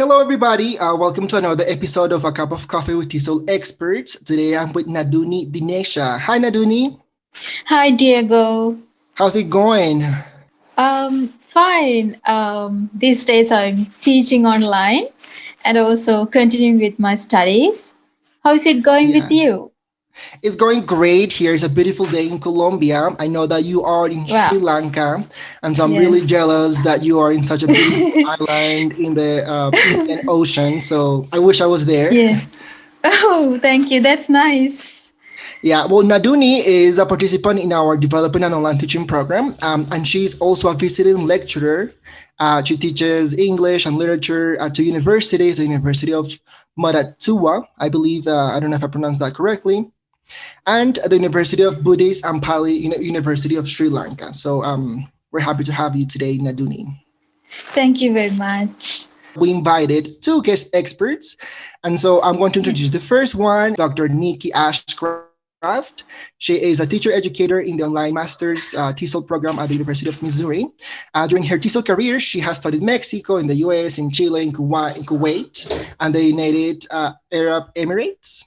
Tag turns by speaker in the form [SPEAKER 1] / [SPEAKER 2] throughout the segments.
[SPEAKER 1] Hello, everybody. Welcome to another episode of A Cup of Coffee with TESOL Experts. Today I'm with Naduni Dinesha. Hi, Naduni.
[SPEAKER 2] Hi, Diego.
[SPEAKER 1] How's it going?
[SPEAKER 2] Fine. These days I'm teaching online and also continuing with my studies. How is it going with
[SPEAKER 1] Yeah,
[SPEAKER 2] you?
[SPEAKER 1] it's going great here. It's a beautiful day in Colombia. I know that you are in Sri
[SPEAKER 2] Wow.
[SPEAKER 1] Lanka, and so I'm really
[SPEAKER 2] Yes.
[SPEAKER 1] jealous that you are in such a beautiful island in the Indian Ocean. So I wish I was there.
[SPEAKER 2] Yes. Oh, thank you. That's nice.
[SPEAKER 1] Yeah, well, Naduni is a participant in our developing an online teaching program, and she's also a visiting lecturer. She teaches English and literature at two universities, the University of Maratua, I believe, I don't know if I pronounced that correctly, and the University of Buddhist and Pali University of Sri Lanka. So we're happy to have you today, Naduni.
[SPEAKER 2] Thank you very much.
[SPEAKER 1] We invited two guest experts. And so I'm going to introduce
[SPEAKER 2] Yes.
[SPEAKER 1] the first one, Dr. Nikki Ashcraft. She is a teacher educator in the online master's TESOL program at the University of Missouri. During her TESOL career, she has studied Mexico, in the US, in Chile, in Kuwait, and the United Arab Emirates.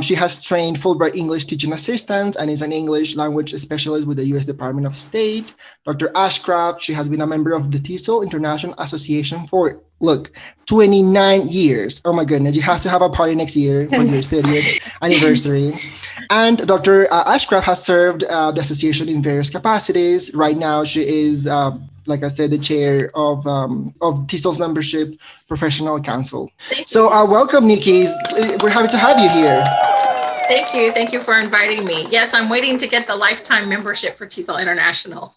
[SPEAKER 1] She has trained Fulbright English teaching assistants and is an English language specialist with the U.S. Department of State. Dr. Ashcraft, she has been a member of the TESOL International Association for, look, 29 years. Oh my goodness, you have to have a party next year for your
[SPEAKER 2] Yes.
[SPEAKER 1] 30th anniversary. And Dr. Ashcraft has served the association in various capacities. Right now, she is like I said, the chair of TESOL's membership professional council.
[SPEAKER 3] Thank
[SPEAKER 1] So
[SPEAKER 3] you.
[SPEAKER 1] welcome, Nikki. We're happy to have you here.
[SPEAKER 3] Thank you. Thank you for inviting me. Yes, I'm waiting to get the lifetime membership for TESOL International.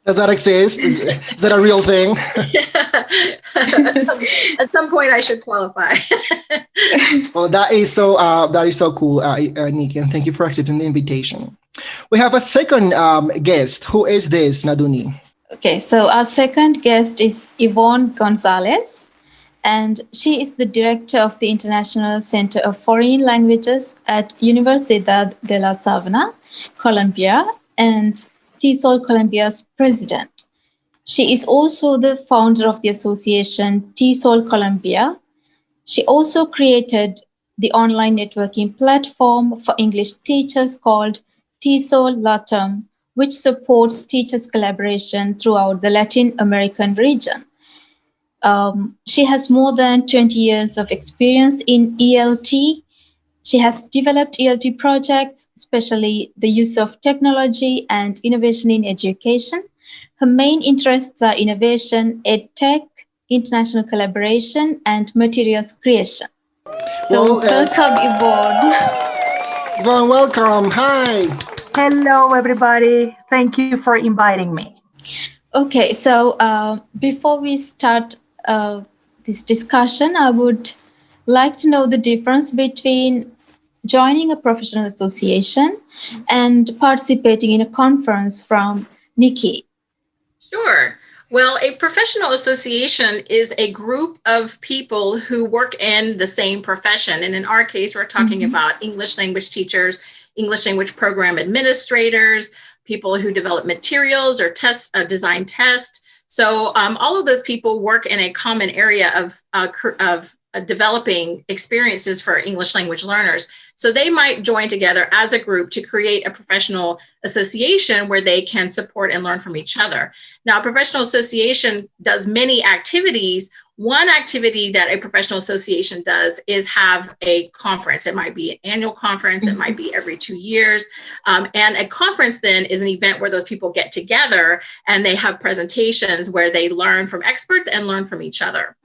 [SPEAKER 1] Does that exist? Is that a real thing?
[SPEAKER 3] At some point, I should qualify.
[SPEAKER 1] Well, that is so cool, Nikki, and thank you for accepting the invitation. We have a second guest. Who is this, Naduni?
[SPEAKER 2] Okay, so our second guest is Ivonne Gonzalez, and she is the director of the International Center of Foreign Languages at Universidad de la Sabana, Colombia, and TESOL Colombia's president. She is also the founder of the association TESOL Colombia. She also created the online networking platform for English teachers called TESOL Latam, which supports teachers' collaboration throughout the Latin American region. She has more than 20 years of experience in ELT. She has developed ELT projects, especially the use of technology and innovation in education. Her main interests are innovation, edtech, international collaboration, and materials creation. So,
[SPEAKER 1] Well,
[SPEAKER 2] welcome, Yvonne.
[SPEAKER 1] Yvonne, welcome. Hi.
[SPEAKER 4] Hello, everybody. Thank you for inviting me.
[SPEAKER 2] Okay, so before we start this discussion, I would like to know the difference between joining a professional association and participating in a conference from Nikki.
[SPEAKER 3] Sure. Well, a professional association is a group of people who work in the same profession. And in our case, we're talking about English language teachers, English language program administrators, people who develop materials or design tests. So all of those people work in a common area of developing experiences for English language learners. So they might join together as a group to create a professional association where they can support and learn from each other. Now, a professional association does many activities. One activity that a professional association does is have a conference. It might be an annual conference. It might be every 2 years. And a conference then is an event where those people get together and they have presentations where they learn from experts and learn from each other.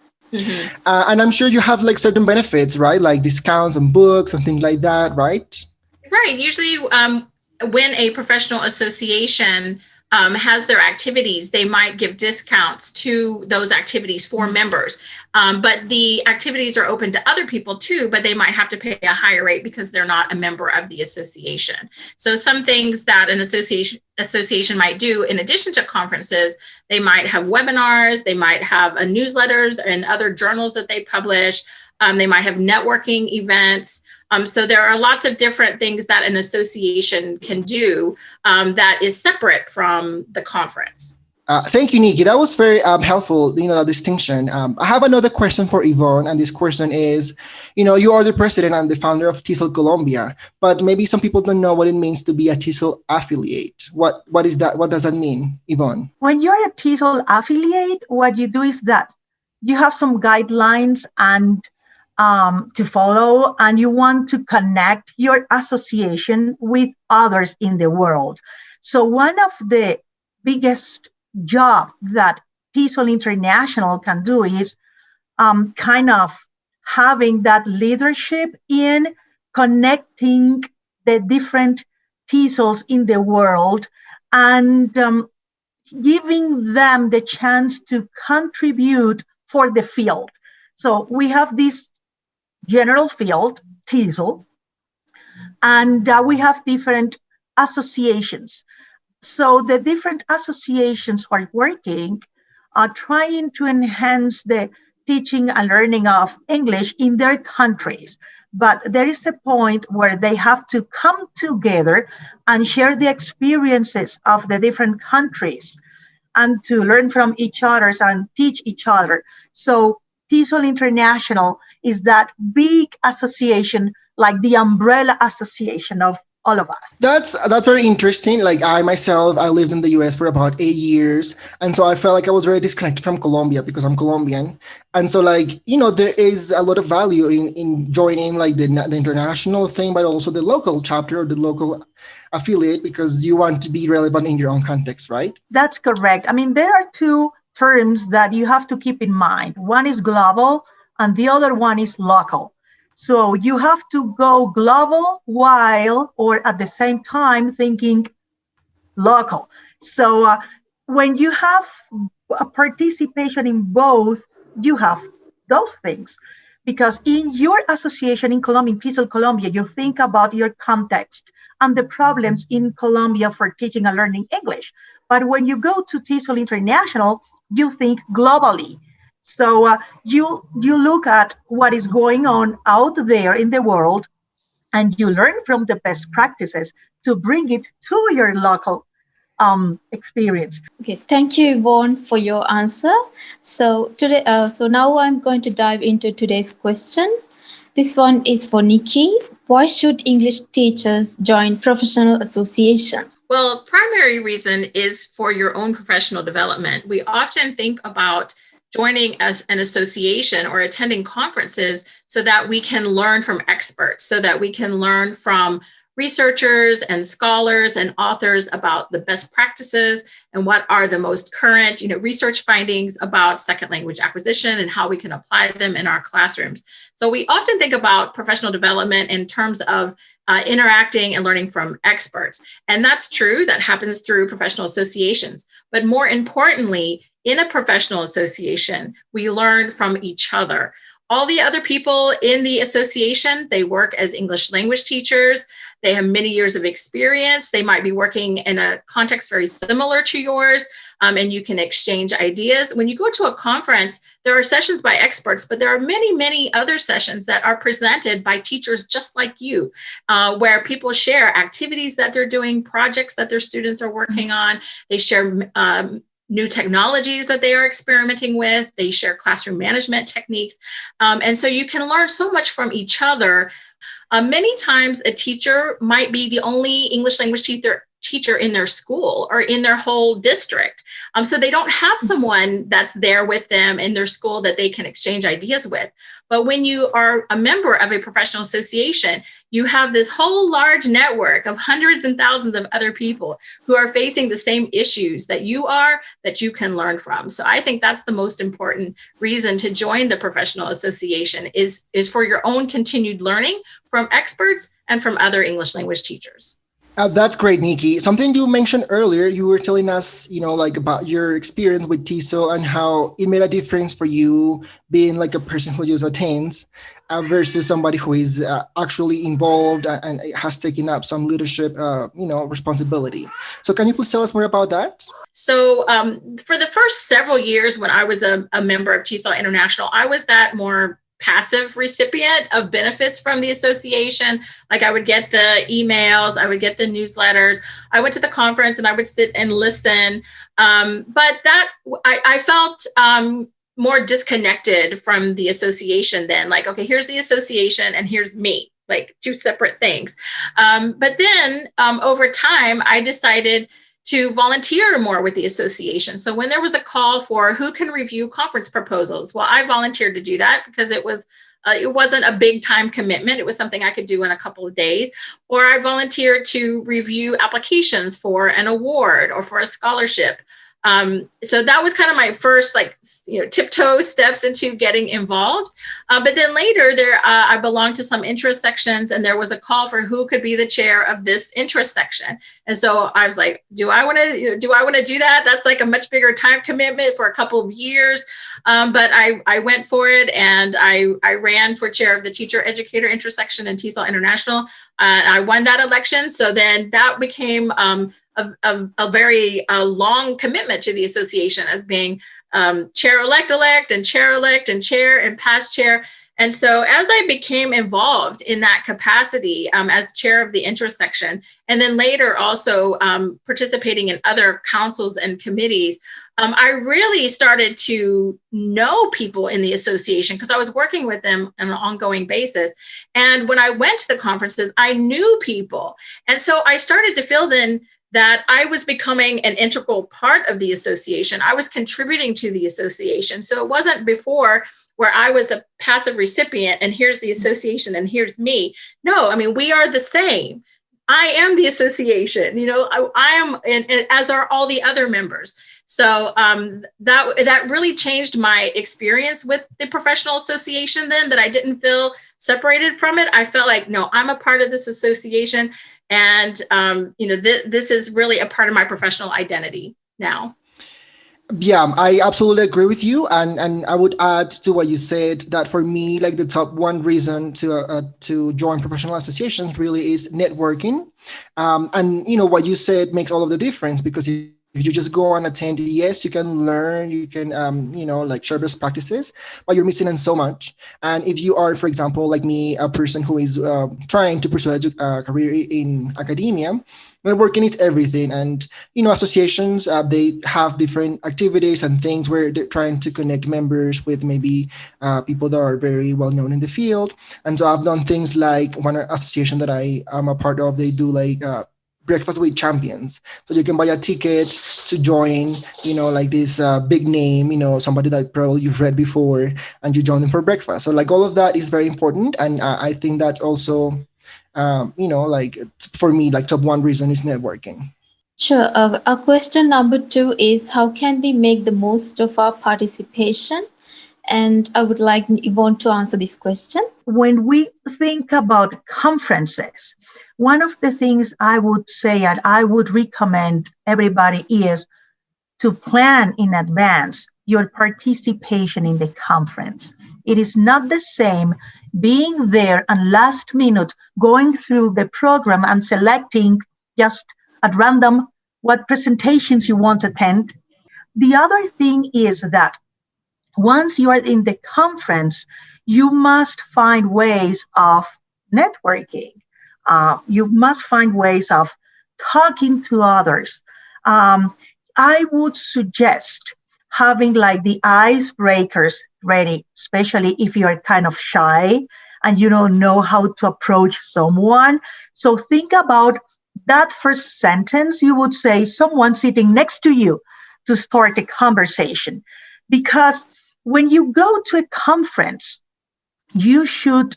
[SPEAKER 1] And I'm sure you have like certain benefits, right? Like discounts on books and things like that, right?
[SPEAKER 3] Right. Usually when a professional association has their activities, they might give discounts to those activities for members. But the activities are open to other people too, but they might have to pay a higher rate because they're not a member of the association. So some things that an association might do in addition to conferences, they might have webinars, they might have newsletters and other journals that they publish. They might have networking events. So there are lots of different things that an association can do that is separate from the conference.
[SPEAKER 1] Thank you, Nikki. That was very helpful, that distinction. I have another question for Ivonne, and this question is, you are the president and the founder of TESOL Colombia, but maybe some people don't know what it means to be a TESOL affiliate. What is that? What does that mean, Ivonne?
[SPEAKER 4] When you're a TESOL affiliate, what you do is that you have some guidelines and to follow, and you want to connect your association with others in the world. So one of the biggest job that TESOL International can do is kind of having that leadership in connecting the different TESOLs in the world and giving them the chance to contribute for the field. So we have this general field, TESOL, and we have different associations. So the different associations are working, trying to enhance the teaching and learning of English in their countries. But there is a point where they have to come together and share the experiences of the different countries and to learn from each other and teach each other. So TESOL International is that big association, like the umbrella association of all of us.
[SPEAKER 1] That's very interesting. Like I myself, I lived in the US for about 8 years. And so I felt like I was very disconnected from Colombia because I'm Colombian. And so there is a lot of value in joining like the international thing, but also the local chapter or the local affiliate because you want to be relevant in your own context, right?
[SPEAKER 4] That's correct. I mean, there are two terms that you have to keep in mind. One is global and the other one is local. So you have to go global while or at the same time thinking local. So when you have a participation in both, you have those things. Because in your association in Colombia, in TESOL Colombia, you think about your context and the problems in Colombia for teaching and learning English. But when you go to TESOL International, you think globally. So you look at what is going on out there in the world, and you learn from the best practices to bring it to your local experience.
[SPEAKER 2] Okay, thank you, Ivonne, for your answer. So now I'm going to dive into today's question. This one is for Nikki. Why should English teachers join professional associations?
[SPEAKER 3] Well, primary reason is for your own professional development. We often think about joining as an association or attending conferences so that we can learn from experts, so that we can learn from researchers and scholars and authors about the best practices and what are the most current, research findings about second language acquisition and how we can apply them in our classrooms. So we often think about professional development in terms of interacting and learning from experts. And that's true. That happens through professional associations. But more importantly, in a professional association, we learn from each other. All the other people in the association, they work as English language teachers. They have many years of experience. They might be working in a context very similar to yours, and you can exchange ideas. When you go to a conference, there are sessions by experts, but there are many, many other sessions that are presented by teachers just like you, where people share activities that they're doing, projects that their students are working on. They share new technologies that they are experimenting with. They share classroom management techniques. And so you can learn so much from each other. Many times a teacher might be the only English language teacher in their school or in their whole district. So they don't have someone that's there with them in their school that they can exchange ideas with. But when you are a member of a professional association, you have this whole large network of hundreds and thousands of other people who are facing the same issues that you are, that you can learn from. So I think that's the most important reason to join the professional association is for your own continued learning from experts and from other English language teachers.
[SPEAKER 1] That's great, Nikki. Something you mentioned earlier, you were telling us, about your experience with TESOL and how it made a difference for you being like a person who just attends versus somebody who is actually involved and has taken up some leadership, responsibility. So can you please tell us more about that?
[SPEAKER 3] So for the first several years when I was a member of TESOL International, I was that more passive recipient of benefits from the association. Like I would get the emails, I would get the newsletters. I went to the conference and I would sit and listen. But that I felt more disconnected from the association then. Like, okay, here's the association and here's me, like two separate things. But then over time, I decided to volunteer more with the association. So when there was a call for who can review conference proposals, well, I volunteered to do that because it wasn't a big time commitment. It was something I could do in a couple of days. Or I volunteered to review applications for an award or for a scholarship. So that was kind of my first, tiptoe steps into getting involved. But then later I belonged to some interest sections, and there was a call for who could be the chair of this interest section. And so I was like, do I want to do that? That's like a much bigger time commitment for a couple of years. But I went for it, and I ran for chair of the teacher educator intersection in TESOL International. I won that election. So then that became a very long commitment to the association as being chair-elect and chair-elect and chair and past chair. And so as I became involved in that capacity as chair of the intersection, and then later also participating in other councils and committees, I really started to know people in the association because I was working with them on an ongoing basis. And when I went to the conferences, I knew people. And so I started to feel then that I was becoming an integral part of the association. I was contributing to the association. So it wasn't before where I was a passive recipient and here's the association and here's me. No, I mean, we are the same. I am the association, I am, and as are all the other members. So that really changed my experience with the professional association then, that I didn't feel separated from it. I felt like, no, I'm a part of this association. And, this is really a part of my professional identity now.
[SPEAKER 1] Yeah, I absolutely agree with you. And I would add to what you said that for me, like the top one reason to join professional associations really is networking. And, what you said makes all of the difference, because if you just go and attend, yes, you can learn, you can, share best practices, but you're missing on so much. And if you are, for example, like me, a person who is trying to pursue a career in academia, networking is everything. And, associations, they have different activities and things where they're trying to connect members with maybe people that are very well known in the field. And so I've done things like one association that I am a part of, they do like breakfast with champions. So you can buy a ticket to join, this big name, somebody that probably you've read before, and you join them for breakfast. So like all of that is very important. And I think that's also, for me, like top one reason is networking.
[SPEAKER 2] Sure. Our question number 2 is, how can we make the most of our participation? And I would like Ivonne to answer this question.
[SPEAKER 4] When we think about conferences, one of the things I would say and I would recommend everybody is to plan in advance your participation in the conference. It is not the same being there and last minute going through the program and selecting just at random what presentations you want to attend. The other thing is that once you are in the conference, you must find ways of networking. You must find ways of talking to others. I would suggest having like the icebreakers ready, especially if you are kind of shy and you don't know how to approach someone. So think about that first sentence you would say someone sitting next to you to start a conversation. Because when you go to a conference, you should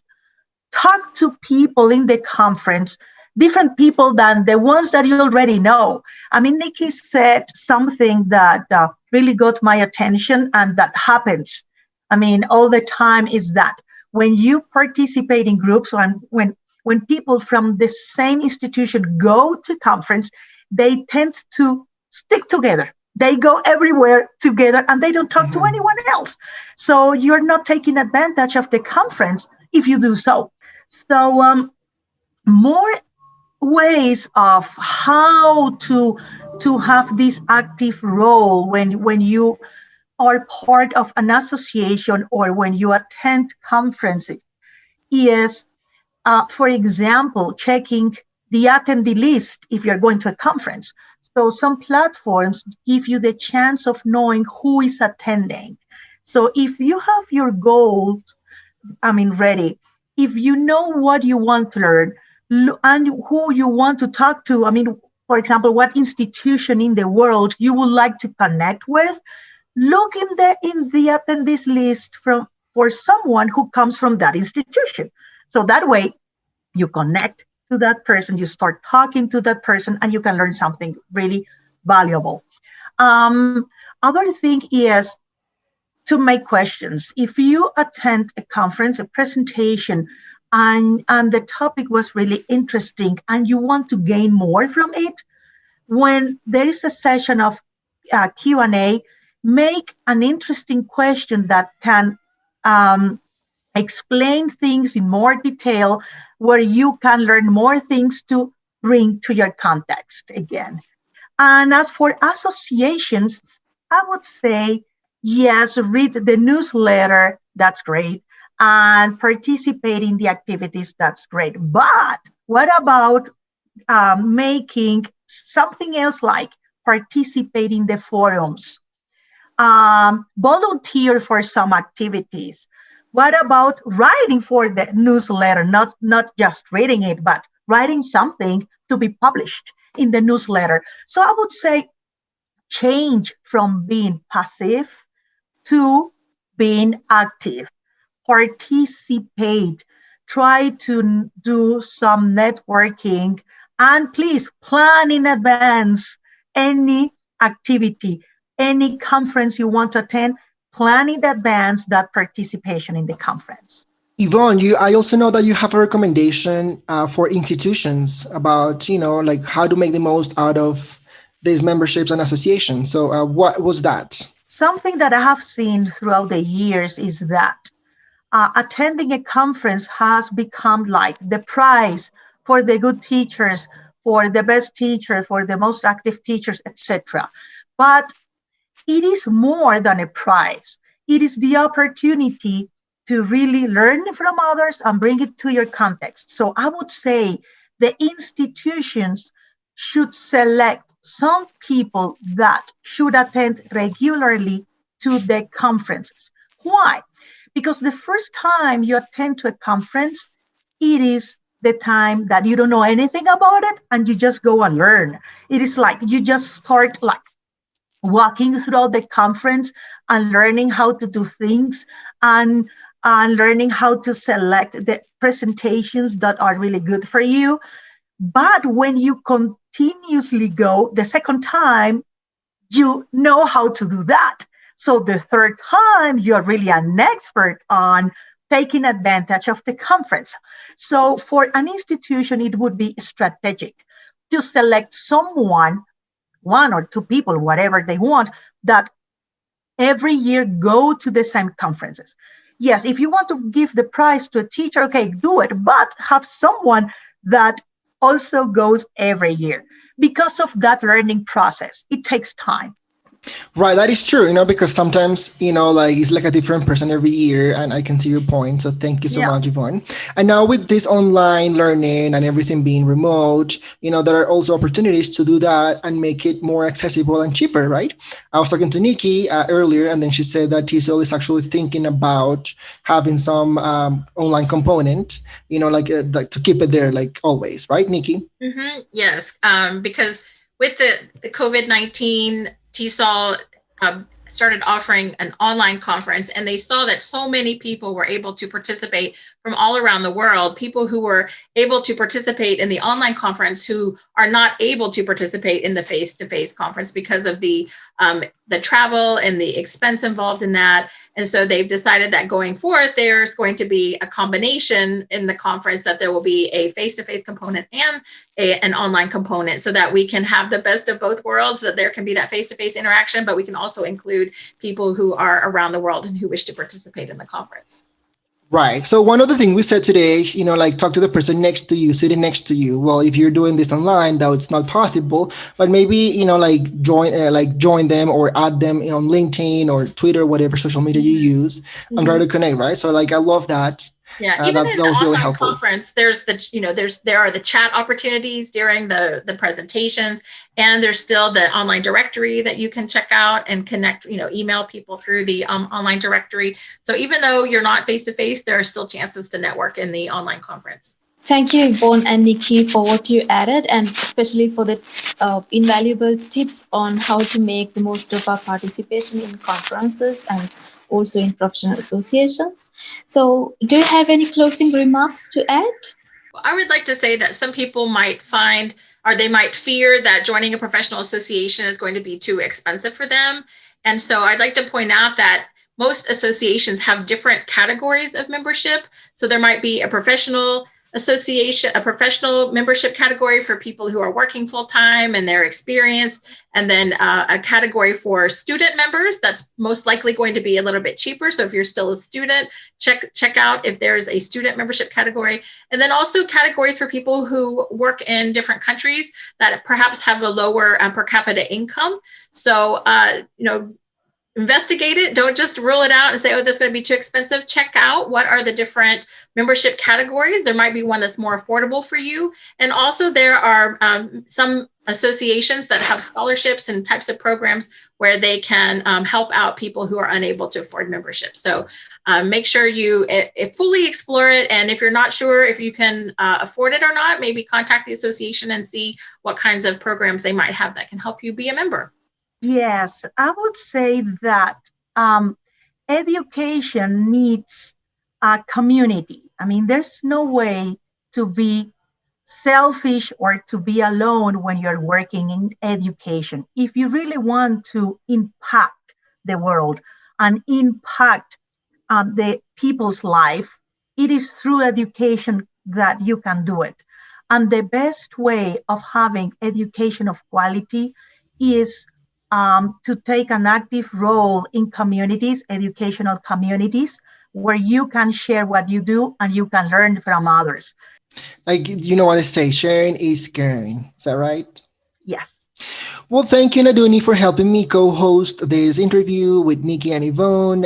[SPEAKER 4] talk to people in the conference, different people than the ones that you already know. I mean, Nikki said something that really got my attention, and that happens. I mean, all the time, is that when you participate in groups, when people from the same institution go to conference, they tend to stick together. They go everywhere together and they don't talk to anyone else. So you're not taking advantage of the conference if you do so. So more ways of how to have this active role when you are part of an association or when you attend conferences is, for example, checking the attendee list if you're going to a conference. So some platforms give you the chance of knowing who is attending. So if you have your goals, ready, if you know what you want to learn and who you want to talk to, for example, what institution in the world you would like to connect with, look in the attendees list for someone who comes from that institution. So that way you connect to that person, you start talking to that person, and you can learn something really valuable. Other thing is to make questions. If you attend a conference, a presentation, and the topic was really interesting and you want to gain more from it, when there is a session of Q&A, make an interesting question that can explain things in more detail, where you can learn more things to bring to your context again. And as for associations, I would say, yes, read the newsletter, that's great, and participate in the activities, that's great. But what about making something else, like participate in the forums, volunteer for some activities? What about writing for the newsletter, not just reading it, but writing something to be published in the newsletter? So I would say change from being passive to being active. Participate, try to do some networking, and please plan in advance any activity, any conference you want to attend, plan in advance that participation in the conference.
[SPEAKER 1] Ivonne, I also know that you have a recommendation for institutions about, like how to make the most out of these memberships and associations. So what was that?
[SPEAKER 4] Something that I have seen throughout the years is that attending a conference has become like the prize for the good teachers, for the best teacher, for the most active teachers, etc. But it is more than a prize. It is the opportunity to really learn from others and bring it to your context. So I would say the institutions should select some people that should attend regularly to the conferences. Why? Because the first time you attend to a conference, it is the time that you don't know anything about it and you just go and learn. It is like you just start like walking throughout the conference and learning how to do things and learning how to select the presentations that are really good for you. But when you continuously go the second time, you know how to do that. So the third time, you're really an expert on taking advantage of the conference. So for an institution, it would be strategic to select someone, one or two people, whatever they want, that every year go to the same conferences. Yes, if you want to give the prize to a teacher, okay, do it, but have someone that also goes every year, because of that learning process. It takes time.
[SPEAKER 1] Right, that is true, because sometimes, like it's like a different person every year, and I can see your point. So thank you so much, Ivonne. And now with this online learning and everything being remote, there are also opportunities to do that and make it more accessible and cheaper, right? I was talking to Nikki earlier, and then she said that TESOL is actually thinking about having some online component, like to keep it there, like always, right, Nikki?
[SPEAKER 3] Mm-hmm. Yes, because with the COVID-19, TESOL started offering an online conference, and they saw that so many people were able to participate from all around the world, people who were able to participate in the online conference who are not able to participate in the face-to-face conference because of the travel and the expense involved in that. And so they've decided that going forth, there's going to be a combination in the conference, that there will be a face-to-face component and an online component, so that we can have the best of both worlds, that there can be that face-to-face interaction, but we can also include people who are around the world and who wish to participate in the conference.
[SPEAKER 1] Right. So one of the things we said today is, like talk to the person next to you, sitting next to you. Well, if you're doing this online, that it's not possible, but maybe, join them or add them on LinkedIn or Twitter, whatever social media you use, and try to connect. Right. So I love that.
[SPEAKER 3] Yeah, even
[SPEAKER 1] That
[SPEAKER 3] in the
[SPEAKER 1] was really
[SPEAKER 3] online
[SPEAKER 1] helpful.
[SPEAKER 3] conference, there are the chat opportunities during the presentations, and there's still the online directory that you can check out and connect, email people through the online directory. So even though you're not face to face, there are still chances to network in the online conference.
[SPEAKER 2] Thank you, Ivonne and Nikki, for what you added, and especially for the invaluable tips on how to make the most of our participation in conferences and also in professional associations. So, do you have any closing remarks to add?
[SPEAKER 3] Well, I would like to say that some people might find, or they might fear that joining a professional association is going to be too expensive for them. And so I'd like to point out that most associations have different categories of membership. So there might be a professional association, a professional membership category for people who are working full-time and they're experienced, and then a category for student members that's most likely going to be a little bit cheaper. So if you're still a student, check out if there's a student membership category, and then also categories for people who work in different countries that perhaps have a lower per capita income. So investigate it. Don't just rule it out and say, oh, that's going to be too expensive. Check out what are the different membership categories. There might be one that's more affordable for you. And also there are some associations that have scholarships and types of programs where they can help out people who are unable to afford membership. So make sure you fully explore it. And if you're not sure if you can afford it or not, maybe contact the association and see what kinds of programs they might have that can help you be a member.
[SPEAKER 4] Yes, I would say that education needs a community. I mean, there's no way to be selfish or to be alone when you're working in education. If you really want to impact the world and impact the people's life, it is through education that you can do it. And the best way of having education of quality is to take an active role in communities, educational communities, where you can share what you do and you can learn from others.
[SPEAKER 1] You know what I say, sharing is caring. Is that right?
[SPEAKER 4] Yes.
[SPEAKER 1] Well, thank you, Naduni, for helping me co-host this interview with Nikki and Ivonne.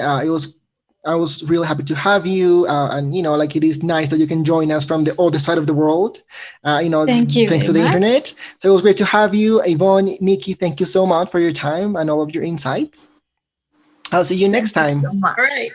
[SPEAKER 1] I was really happy to have you, and it is nice that you can join us from the other side of the world.
[SPEAKER 2] Thank you
[SPEAKER 1] thanks to the
[SPEAKER 2] very much.
[SPEAKER 1] internet. So it was great to have you, Ivonne, Nikki. Thank you so much for your time and all of your insights. I'll see you next
[SPEAKER 4] Thank
[SPEAKER 1] time.
[SPEAKER 4] you so much.
[SPEAKER 3] All right.